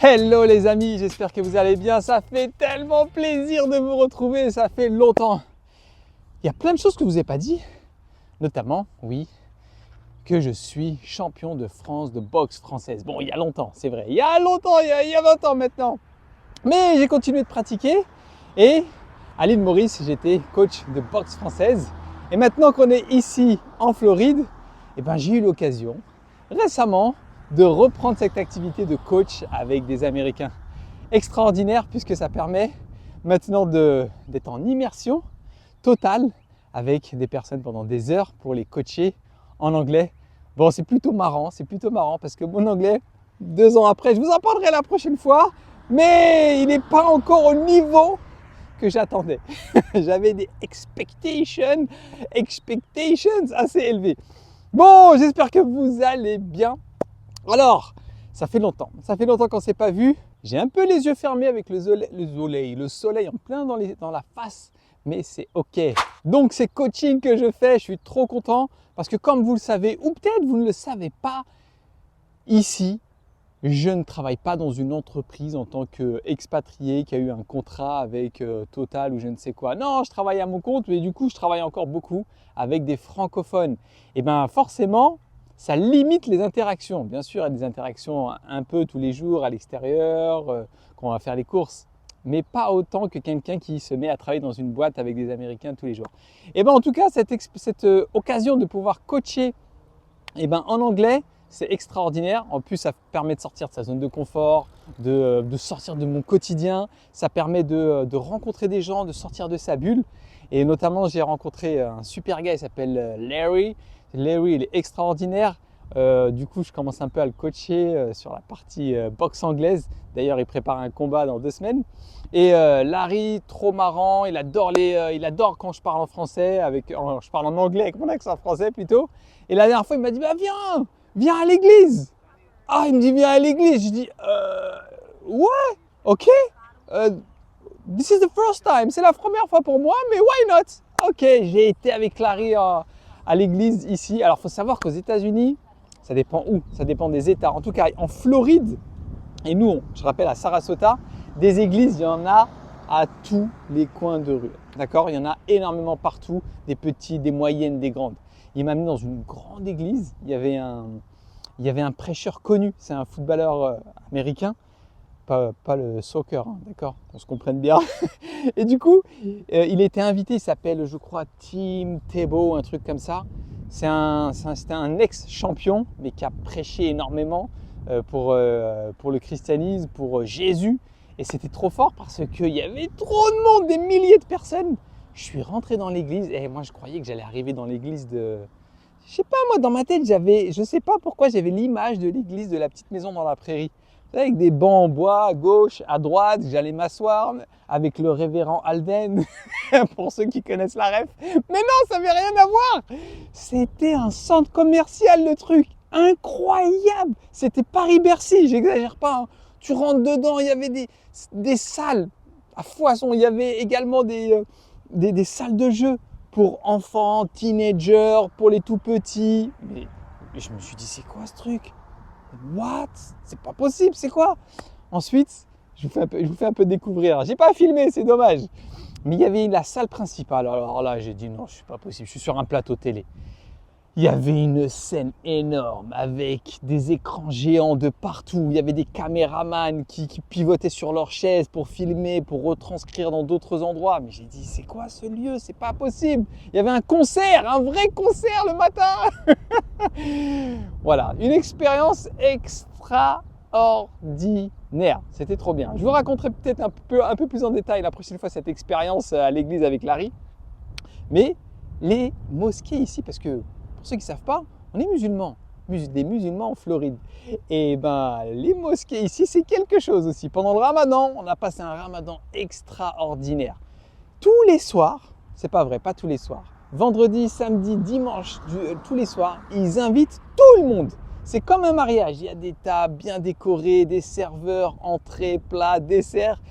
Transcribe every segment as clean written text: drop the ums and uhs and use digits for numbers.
Hello les amis, j'espère que vous allez bien. Ça fait tellement plaisir de vous retrouver, ça fait longtemps. Il y a plein de choses que je vous ai pas dit, notamment, oui, que je suis champion de France de boxe française. Bon, il y a longtemps, c'est vrai, il y a longtemps, il y a 20 ans maintenant. Mais j'ai continué de pratiquer et à l'île Maurice, j'étais coach de boxe française. Et maintenant qu'on est ici en Floride, j'ai eu l'occasion récemment de reprendre cette activité de coach avec des Américains. Extraordinaire puisque ça permet maintenant d'être en immersion totale avec des personnes pendant des heures pour les coacher en anglais. Bon, c'est plutôt marrant parce que mon anglais, 2 ans après, je vous en parlerai la prochaine fois, mais il n'est pas encore au niveau que j'attendais. J'avais des expectations assez élevées. Bon, j'espère que vous allez bien. Alors, ça fait longtemps qu'on ne s'est pas vu. J'ai un peu les yeux fermés avec le soleil en plein dans la face, mais c'est ok. Donc, ces coachings que je fais, je suis trop content parce que comme vous le savez, ou peut-être vous ne le savez pas, ici, je ne travaille pas dans une entreprise en tant qu'expatrié qui a eu un contrat avec Total ou je ne sais quoi. Non, je travaille à mon compte, mais du coup, je travaille encore beaucoup avec des francophones. Et bien, forcément, ça limite les interactions. Bien sûr, il y a des interactions un peu tous les jours à l'extérieur, quand on va faire les courses, mais pas autant que quelqu'un qui se met à travailler dans une boîte avec des Américains tous les jours. Et bien, en tout cas, cette occasion de pouvoir coacher en anglais, c'est extraordinaire. En plus, ça permet de sortir de sa zone de confort, de sortir de mon quotidien. Ça permet de rencontrer des gens, de sortir de sa bulle. Et notamment, j'ai rencontré un super gars, il s'appelle Larry. Larry, il est extraordinaire. Du coup, je commence un peu à le coacher sur la partie boxe anglaise. D'ailleurs, il prépare un combat dans 2 semaines. Et Larry, trop marrant, il adore quand je parle en français, je parle en anglais avec mon accent français plutôt. Et la dernière fois, il m'a dit viens à l'église. Ah, il me dit viens à l'église. Je dis ouais, ok. This is the first time. C'est la première fois pour moi, mais why not? Ok, j'ai été avec Larry à l'église ici. Alors, il faut savoir qu'aux États-Unis, ça dépend où, ça dépend des États. En tout cas, en Floride, et nous, je rappelle à Sarasota, des églises, il y en a à tous les coins de rue. D'accord? Il y en a énormément partout, des petites, des moyennes, des grandes. Il m'a amené dans une grande église. Il y avait un prêcheur connu, c'est un footballeur américain, pas le soccer, hein, d'accord? On se comprenne bien. Et du coup, il était invité, il s'appelle, je crois, Tim Tebow, un truc comme ça. C'était un ex-champion, mais qui a prêché énormément pour le christianisme, pour Jésus. Et c'était trop fort parce qu'il y avait trop de monde, des milliers de personnes. Je suis rentré dans l'église et moi, je croyais que j'allais arriver dans l'église de... Je sais pas, moi, dans ma tête, je sais pas pourquoi j'avais l'image de l'église de la petite maison dans la prairie. Avec des bancs en bois à gauche, à droite, j'allais m'asseoir avec le révérend Alden, pour ceux qui connaissent la ref. Mais non, ça n'avait rien à voir. C'était un centre commercial, le truc. Incroyable. C'était Paris-Bercy, j'exagère pas. Hein. Tu rentres dedans, il y avait des salles à foison. Il y avait également des salles de jeu pour enfants, teenagers, pour les tout petits. Mais je me suis dit, c'est quoi ce truc? What? C'est pas possible, c'est quoi? Ensuite, je vous fais un peu découvrir. J'ai pas filmé, c'est dommage. Mais il y avait la salle principale. Alors là, j'ai dit non, je suis pas possible. Je suis sur un plateau télé. Il y avait une scène énorme avec des écrans géants de partout. Il y avait des caméramans qui pivotaient sur leur chaise pour filmer, pour retranscrire dans d'autres endroits. Mais j'ai dit, c'est quoi ce lieu? C'est pas possible. Il y avait un concert, un vrai concert le matin. Voilà, une expérience extraordinaire. C'était trop bien. Je vous raconterai peut-être un peu plus en détail la prochaine fois cette expérience à l'église avec Larry. Mais les mosquées ici, parce que pour ceux qui ne savent pas, on est musulmans, des musulmans en Floride. Et les mosquées ici, c'est quelque chose aussi. Pendant le ramadan, on a passé un ramadan extraordinaire. Tous les soirs, c'est pas vrai, pas tous les soirs, vendredi, samedi, dimanche, tous les soirs, ils invitent tout le monde. C'est comme un mariage, il y a des tables bien décorées, des serveurs, entrées, plats, desserts.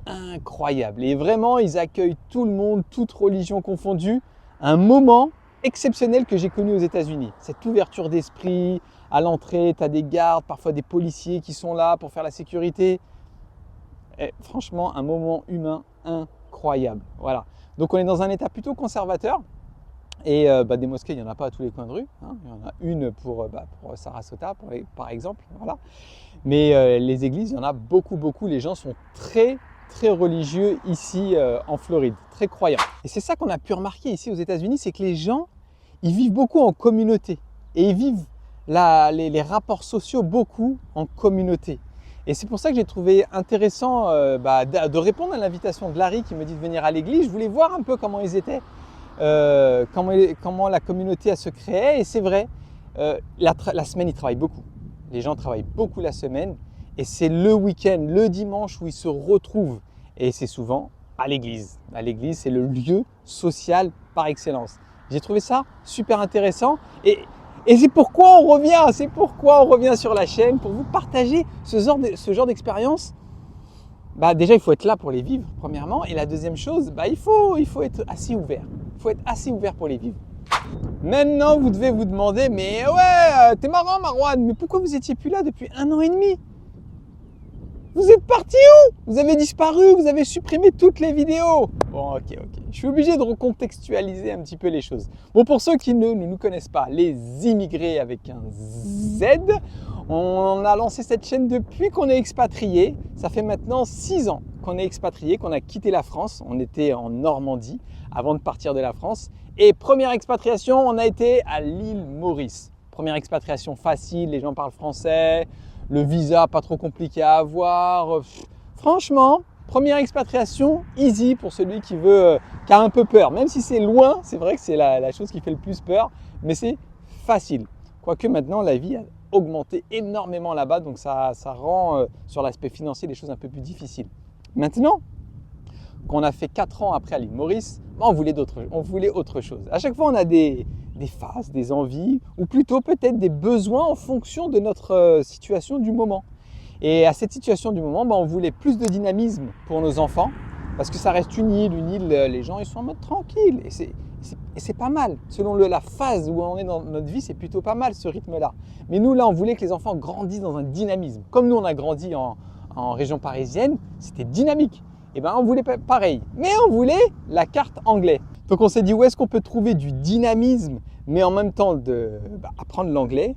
Incroyable. Et vraiment, ils accueillent tout le monde, toute religion confondue. Un moment exceptionnel que j'ai connu aux États-Unis. Cette ouverture d'esprit À l'entrée, tu as des gardes, parfois des policiers qui sont là pour faire la sécurité. Et franchement, un moment humain incroyable. Voilà. Donc on est dans un état plutôt conservateur. Et des mosquées, il n'y en a pas à tous les coins de rue. Hein. Il y en a une pour Sarasota, par exemple. Voilà. Mais les églises, il y en a beaucoup, beaucoup. Les gens sont très, très religieux ici en Floride, très croyants. Et c'est ça qu'on a pu remarquer ici aux États-Unis, c'est que les gens, ils vivent beaucoup en communauté. Et ils vivent les rapports sociaux beaucoup en communauté. Et c'est pour ça que j'ai trouvé intéressant de répondre à l'invitation de Larry qui me dit de venir à l'église. Je voulais voir un peu comment ils étaient, comment la communauté elle se créait. Et c'est vrai, la semaine, ils travaillent beaucoup. Les gens travaillent beaucoup la semaine. Et c'est le week-end, le dimanche où ils se retrouvent. Et c'est souvent à l'église. À l'église, c'est le lieu social par excellence. J'ai trouvé ça super intéressant. Et c'est pourquoi on revient sur la chaîne, pour vous partager ce genre d'expérience. Déjà, il faut être là pour les vivre, premièrement. Et la deuxième chose, il faut être assez ouvert. Il faut être assez ouvert pour les vivre. Maintenant, vous devez vous demander, mais ouais, t'es marrant Marwan, mais pourquoi vous étiez plus là depuis 1 an et demi? Vous êtes parti où? Vous avez disparu, vous avez supprimé toutes les vidéos. Bon, ok. Je suis obligé de recontextualiser un petit peu les choses. Bon, pour ceux qui ne nous connaissent pas, les immigrés avec un Z, on a lancé cette chaîne depuis qu'on est expatrié. Ça fait maintenant 6 ans qu'on est expatrié, qu'on a quitté la France. On était en Normandie avant de partir de la France. Et première expatriation, on a été à l'île Maurice. Première expatriation facile, les gens parlent français. Le visa, pas trop compliqué à avoir. Franchement, première expatriation, easy pour celui qui a un peu peur. Même si c'est loin, c'est vrai que c'est la chose qui fait le plus peur, mais c'est facile. Quoique maintenant, la vie a augmenté énormément là-bas, donc ça rend sur l'aspect financier les choses un peu plus difficiles. Maintenant, qu'on a fait 4 ans après à l'île Maurice, on voulait autre chose. À chaque fois, on a des phases, des envies, ou plutôt peut-être des besoins en fonction de notre situation du moment. Et à cette situation du moment, on voulait plus de dynamisme pour nos enfants, parce que ça reste une île, les gens ils sont en mode tranquille, et c'est pas mal. Selon la phase où on est dans notre vie, c'est plutôt pas mal ce rythme-là. Mais nous, là, on voulait que les enfants grandissent dans un dynamisme. Comme nous, on a grandi en région parisienne, c'était dynamique. Et on voulait pareil, mais on voulait la carte anglais. Donc on s'est dit où est-ce qu'on peut trouver du dynamisme, mais en même temps apprendre l'anglais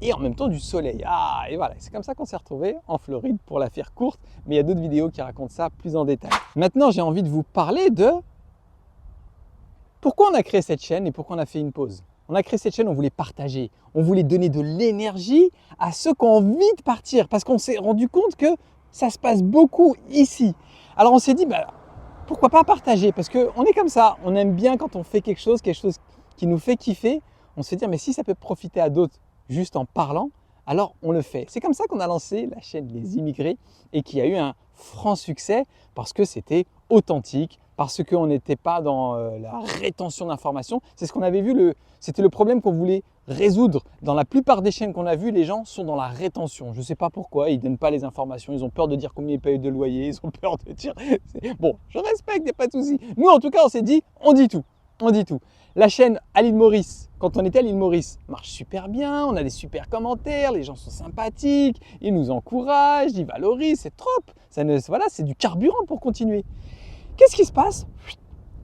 et en même temps du soleil. Et voilà, c'est comme ça qu'on s'est retrouvés en Floride pour la faire courte, mais il y a d'autres vidéos qui racontent ça plus en détail. Maintenant, j'ai envie de vous parler de pourquoi on a créé cette chaîne et pourquoi on a fait une pause. On a créé cette chaîne, on voulait partager, on voulait donner de l'énergie à ceux qui ont envie de partir parce qu'on s'est rendu compte que ça se passe beaucoup ici. Alors on s'est dit, pourquoi pas partager? Parce qu'on est comme ça, on aime bien quand on fait quelque chose qui nous fait kiffer. On s'est dit, mais si ça peut profiter à d'autres juste en parlant, alors on le fait. C'est comme ça qu'on a lancé la chaîne Les Immigrés et qui a eu un franc succès parce que c'était authentique, parce qu'on n'était pas dans la rétention d'informations. C'est ce qu'on avait vu, c'était le problème qu'on voulait résoudre. Dans la plupart des chaînes qu'on a vues, les gens sont dans la rétention. Je ne sais pas pourquoi, ils ne donnent pas les informations, ils ont peur de dire combien ils payent de loyer, ils ont peur de dire… Bon, je respecte, il n'y a pas de souci. Nous, en tout cas, on s'est dit, on dit tout. La chaîne à l'île Maurice, quand on était à l'île Maurice, marche super bien, on a des super commentaires, les gens sont sympathiques, ils nous encouragent, ils valorisent, c'est top. C'est du carburant pour continuer. Qu'est-ce qui se passe?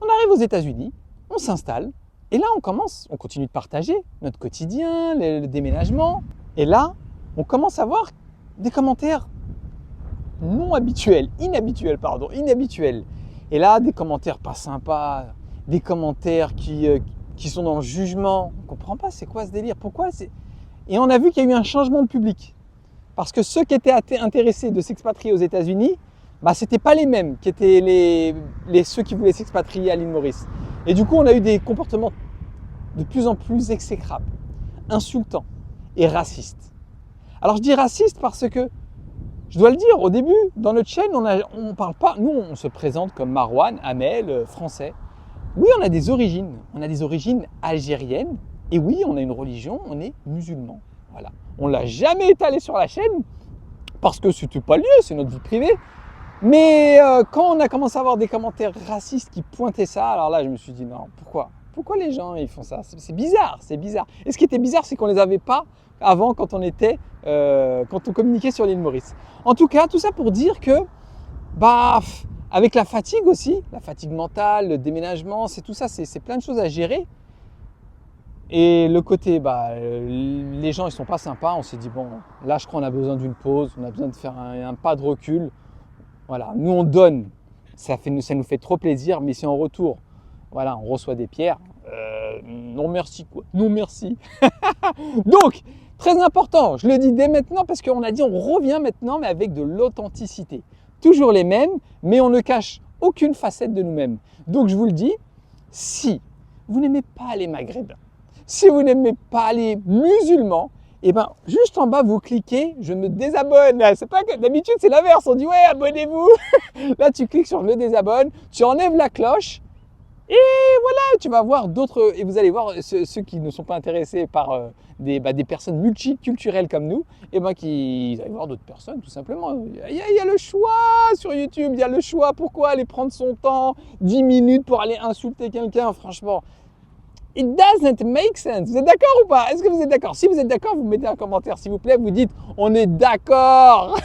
On arrive aux États-Unis, on s'installe, et là on continue de partager notre quotidien, le déménagement, et là on commence à voir des commentaires inhabituels. Et là, des commentaires pas sympas, des commentaires qui sont dans le jugement. On ne comprend pas, c'est quoi ce délire? Et on a vu qu'il y a eu un changement de public. Parce que ceux qui étaient intéressés de s'expatrier aux États-Unis, ce n'étaient pas les mêmes qui étaient ceux qui voulaient s'expatrier à l'île Maurice. Et du coup, on a eu des comportements de plus en plus exécrables, insultants et racistes. Alors je dis racistes parce que, je dois le dire, au début, dans notre chaîne, on ne parle pas, nous on se présente comme Marwan, Amel, français. Oui, on a des origines algériennes, et oui, on a une religion, on est musulman. Voilà. On ne l'a jamais étalé sur la chaîne, parce que c'était pas lieu, c'est notre vie privée. Mais quand on a commencé à avoir des commentaires racistes qui pointaient ça, alors là je me suis dit non, Pourquoi les gens ils font ça? C'est bizarre, c'est bizarre. Et ce qui était bizarre, c'est qu'on ne les avait pas avant quand quand on communiquait sur l'île Maurice. En tout cas, tout ça pour dire que, avec la fatigue aussi, la fatigue mentale, le déménagement, c'est tout ça, c'est plein de choses à gérer. Et le côté, les gens ils sont pas sympas, on s'est dit bon, là je crois qu'on a besoin d'une pause, on a besoin de faire un pas de recul. Voilà, nous on donne, ça nous fait trop plaisir, mais si en retour, voilà, on reçoit des pierres, non merci quoi, non merci. Donc, très important, je le dis dès maintenant parce qu'on a dit on revient maintenant mais avec de l'authenticité. Toujours les mêmes, mais on ne cache aucune facette de nous-mêmes. Donc je vous le dis, si vous n'aimez pas les maghrébins, si vous n'aimez pas les musulmans, juste en bas, vous cliquez, je me désabonne. C'est pas que d'habitude, c'est l'inverse. On dit, ouais, abonnez-vous. Là, tu cliques sur je me désabonne, tu enlèves la cloche et voilà, tu vas voir d'autres. Et vous allez voir ceux qui ne sont pas intéressés par des personnes multiculturelles comme nous, qui allaient voir d'autres personnes, tout simplement. Il y a le choix sur YouTube, il y a le choix. Pourquoi aller prendre son temps, 10 minutes pour aller insulter quelqu'un, franchement. It doesn't make sense. Vous êtes d'accord ou pas? Est-ce que vous êtes d'accord? Si vous êtes d'accord, vous mettez un commentaire, s'il vous plaît. Vous dites, on est d'accord.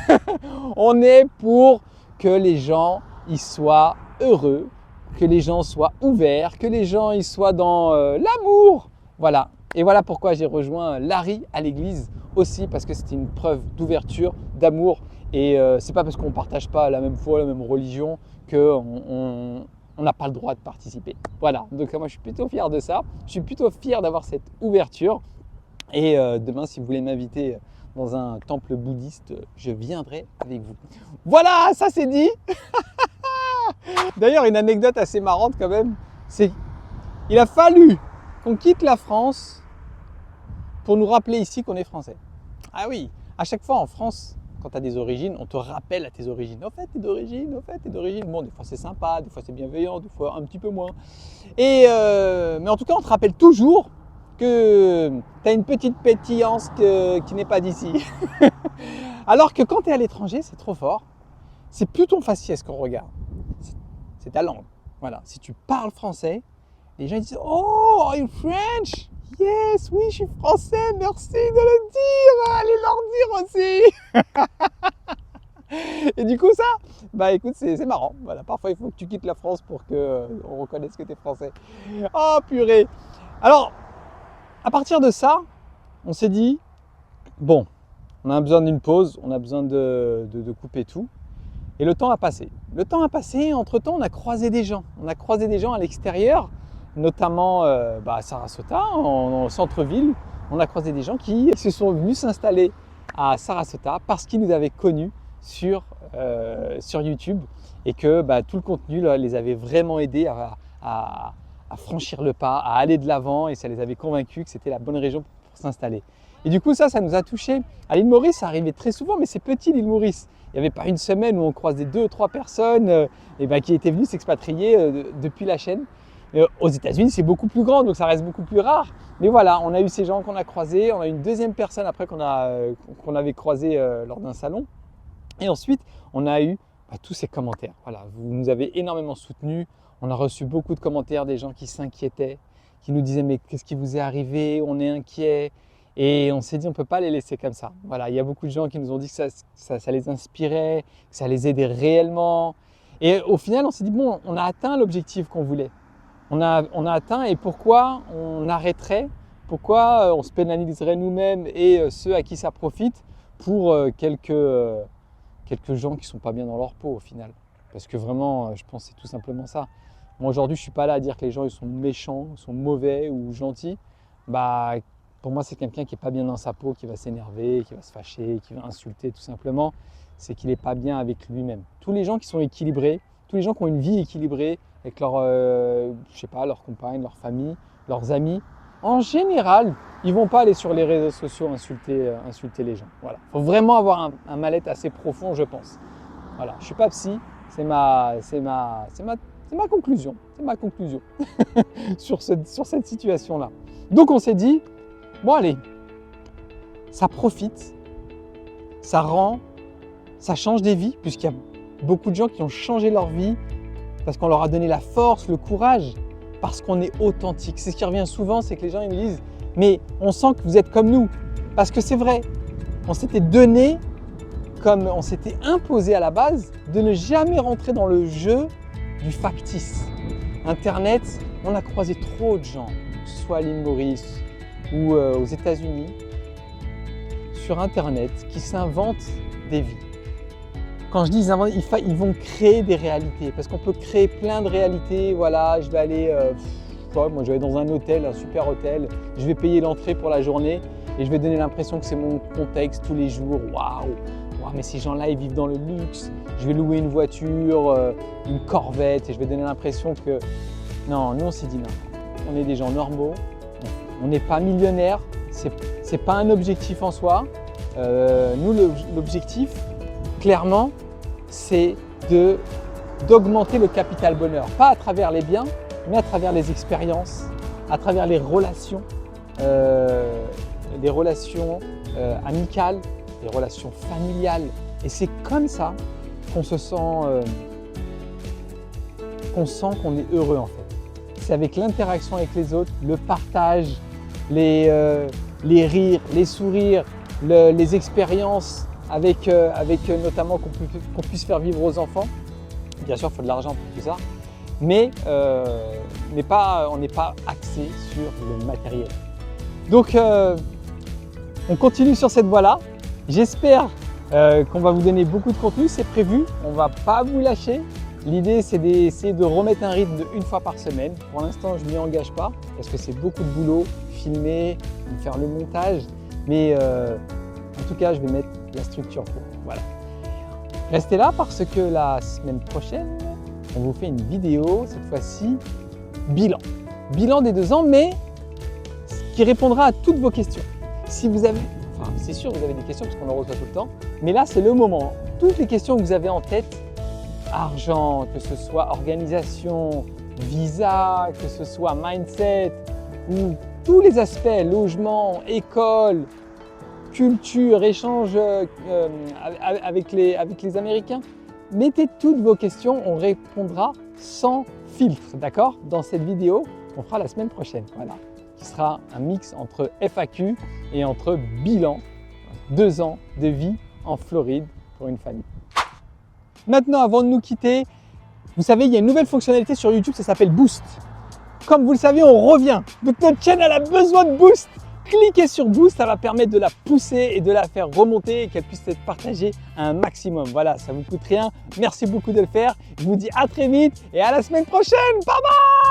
On est pour que les gens y soient heureux, que les gens soient ouverts, que les gens y soient dans l'amour. Voilà. Et voilà pourquoi j'ai rejoint Larry à l'église aussi, parce que c'était une preuve d'ouverture, d'amour. Et c'est pas parce qu'on ne partage pas la même foi, la même religion qu'on n'a pas le droit de participer. Voilà, donc moi je suis plutôt fier de ça, je suis plutôt fier d'avoir cette ouverture et demain si vous voulez m'inviter dans un temple bouddhiste, je viendrai avec vous. Voilà, ça c'est dit. D'ailleurs une anecdote assez marrante quand même, c'est qu'il a fallu qu'on quitte la France pour nous rappeler ici qu'on est français. Ah oui, à chaque fois en France, quand tu as des origines, on te rappelle à tes origines. Au fait, t'es d'origine, au fait, t'es d'origine. Bon, des fois c'est sympa, des fois c'est bienveillant, des fois un petit peu moins. Mais en tout cas, on te rappelle toujours que tu as une petite pétillance qui n'est pas d'ici. Alors que quand tu es à l'étranger, c'est trop fort. C'est plus ton faciès qu'on regarde. C'est ta langue. Voilà. Si tu parles français, les gens disent « Oh, are you French ?» Yes, oui, je suis français, merci de le dire, allez leur dire aussi. Et du coup, ça, écoute, c'est marrant. Voilà, parfois, il faut que tu quittes la France pour qu'on reconnaisse que tu es français. Oh, purée. Alors, à partir de ça, on s'est dit, bon, on a besoin d'une pause, on a besoin de couper tout. Et le temps a passé. Le temps a passé, entre-temps, on a croisé des gens. On a croisé des gens à l'extérieur, notamment à Sarasota, en centre-ville. On a croisé des gens qui se sont venus s'installer à Sarasota parce qu'ils nous avaient connus sur YouTube et que tout le contenu les avait vraiment aidés à franchir le pas, à aller de l'avant et ça les avait convaincus que c'était la bonne région pour s'installer. Et du coup, ça nous a touchés. À l'île Maurice, ça arrivait très souvent, mais c'est petit l'île Maurice. Il n'y avait pas une semaine où on croisait 2 ou 3 personnes qui étaient venues s'expatrier depuis la chaîne. Aux États-Unis, c'est beaucoup plus grand, donc ça reste beaucoup plus rare. Mais voilà, on a eu ces gens qu'on a croisés. On a eu une deuxième personne après qu'on avait croisé lors d'un salon. Et ensuite, on a eu tous ces commentaires. Voilà, vous nous avez énormément soutenus. On a reçu beaucoup de commentaires des gens qui s'inquiétaient, qui nous disaient « Mais qu'est-ce qui vous est arrivé? On est inquiets. » Et on s'est dit, on ne peut pas les laisser comme ça. Voilà, il y a beaucoup de gens qui nous ont dit que ça les inspirait, que ça les aidait réellement. Et au final, on s'est dit, bon, on a atteint l'objectif qu'on voulait. On a atteint, et pourquoi on arrêterait? Pourquoi on se pénaliserait nous-mêmes et ceux à qui ça profite pour quelques gens qui ne sont pas bien dans leur peau au final? Parce que vraiment, je pense que c'est tout simplement ça. Moi aujourd'hui, je ne suis pas là à dire que les gens ils sont méchants, sont mauvais ou gentils. Pour moi, c'est quelqu'un qui n'est pas bien dans sa peau, qui va s'énerver, qui va se fâcher, qui va insulter tout simplement. C'est qu'il n'est pas bien avec lui-même. Tous les gens qui sont équilibrés, tous les gens qui ont une vie équilibrée avec leur compagne, leur famille, leurs amis, en général, ils ne vont pas aller sur les réseaux sociaux insulter les gens. Voilà. Il faut vraiment avoir un mal-être assez profond, je pense. Voilà. Je ne suis pas psy, c'est ma conclusion. C'est ma conclusion sur cette situation-là. Donc on s'est dit, bon allez, ça profite, ça change des vies, puisqu'il y a beaucoup de gens qui ont changé leur vie parce qu'on leur a donné la force, le courage parce qu'on est authentique. C'est ce qui revient souvent, c'est que les gens ils me disent « mais on sent que vous êtes comme nous ». Parce que c'est vrai, on s'était donné, comme on s'était imposé à la base, de ne jamais rentrer dans le jeu du factice. Internet, on a croisé trop de gens, que ce soit à l'île Maurice ou aux États-Unis, sur Internet, qui s'inventent des vies. Quand je dis ils inventent, ils vont créer des réalités, parce qu'on peut créer plein de réalités. Voilà, je vais aller, moi je vais aller dans un hôtel, un super hôtel, je vais payer l'entrée pour la journée et je vais donner l'impression que c'est mon contexte tous les jours. Waouh, mais ces gens-là, ils vivent dans le luxe. Je vais louer une voiture, une Corvette, et je vais donner l'impression que… Non, nous on s'est dit non, on est des gens normaux, on n'est pas millionnaires, c'est pas un objectif en soi. Nous, l'objectif, clairement, c'est d'augmenter le capital bonheur. Pas à travers les biens, mais à travers les expériences, à travers les relations amicales, les relations familiales. Et c'est comme ça qu'on se sent, qu'on est heureux en fait. C'est avec l'interaction avec les autres, le partage, les rires, les sourires, les expériences avec notamment qu'on puisse faire vivre aux enfants. Bien sûr, il faut de l'argent pour tout ça, mais on n'est pas axé sur le matériel. Donc, on continue sur cette voie-là. J'espère qu'on va vous donner beaucoup de contenu, c'est prévu, on ne va pas vous lâcher. L'idée, c'est d'essayer de remettre un rythme de 1 fois par semaine. Pour l'instant, je ne m'y engage pas parce que c'est beaucoup de boulot, filmer, faire le montage. Mais en tout cas, je vais mettre la structure pour. Voilà. Restez là parce que la semaine prochaine, on vous fait une vidéo, cette fois-ci, bilan. Bilan des 2 ans, mais qui répondra à toutes vos questions. Si vous avez, enfin, c'est sûr que vous avez des questions parce qu'on en reçoit tout le temps, mais là, c'est le moment. Toutes les questions que vous avez en tête, argent, que ce soit organisation, visa, que ce soit mindset, ou tous les aspects, logement, école, culture, échange avec les Américains. Mettez toutes vos questions, on répondra sans filtre, d'accord? Dans cette vidéo, on fera la semaine prochaine, voilà, qui sera un mix entre FAQ et entre bilan, 2 ans de vie en Floride pour une famille. Maintenant, avant de nous quitter, vous savez, il y a une nouvelle fonctionnalité sur YouTube, ça s'appelle Boost. Comme vous le savez, on revient. Donc notre chaîne, elle a besoin de Boost. Cliquez sur Boost, ça va permettre de la pousser et de la faire remonter et qu'elle puisse être partagée à un maximum. Voilà, ça ne vous coûte rien. Merci beaucoup de le faire. Je vous dis à très vite et à la semaine prochaine. Bye bye!